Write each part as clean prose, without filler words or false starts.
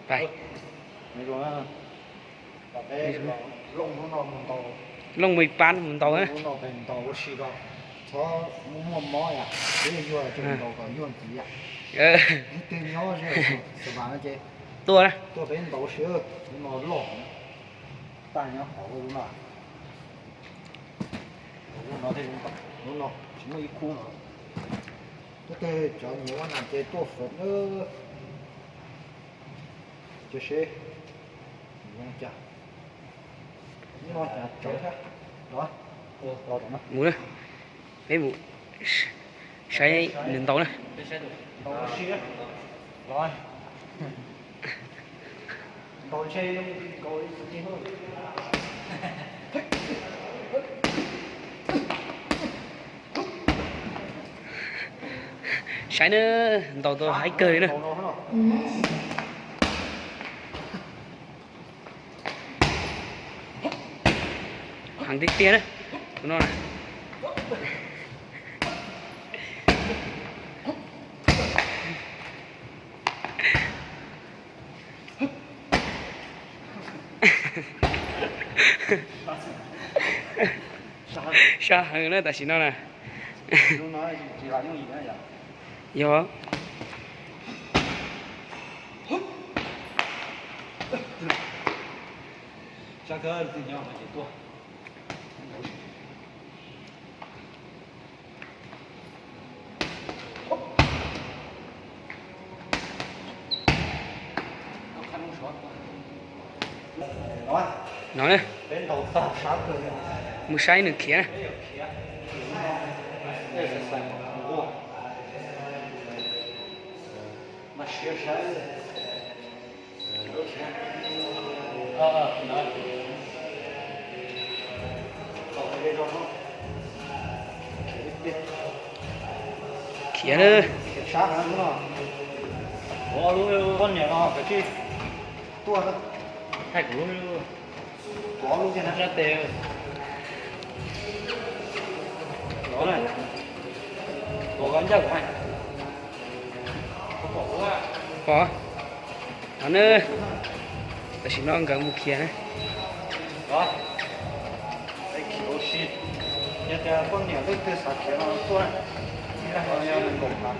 Vậy. Lông mì pan muốn tàu á. Tua đó. Tua bên đầu sữa nó lỏng. Tay nó khó luôn mà. Nó thì nó chỉ một ít khu mà. Cái cho nhiều anh chơi tua phật nữa. Chơi xe. Nó chả. Nó chả chối thế. Đó. Đó đó. Mũ nữa. Cái mũ. Sai lên tàu này. Tàu xe. Rồi. Tàu xe coi gì hơn. Sai nữa tàu tôi hãy cười nữa. Hàng tích tiền đấy. Nó này. Sao hàng nữa tại sao nó nè. Vô. Chắc cơ thì nhau mà chỉ tua. Nó nè. Bên đầu ta sát cơ. Một sai nữa kia nè. Mà xếp sai. Nói. Kia nữa. Sát hả đúng không? Ủa luôn con nhẹ nó phải chi? Tua đó. Hai củ luôn. Có luôn trên nó tèo. Đó này. Có gắn chắc của anh. Có. Nó nữa. Tại sao nó ăn gần một kia này. Đó. Đây kiểu xịt. Nhật con nhẹ từ sạc kia nó tua này. Đi ra ngoài nhà mình cổng lắm.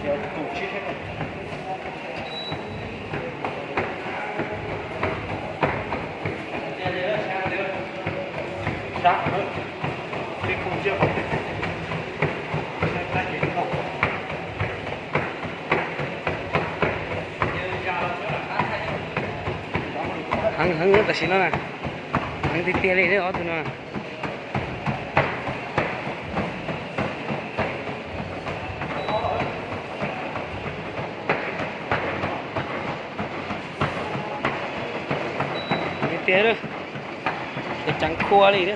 Chiều tủ chết hết rồi. Đắt nữa. Cái khung chưa không. Hăng nữa tại sao nó nè. Hăng thì tia lên đấy ó tụi nó. Cái tia đó. Cái trắng khô đi nữa.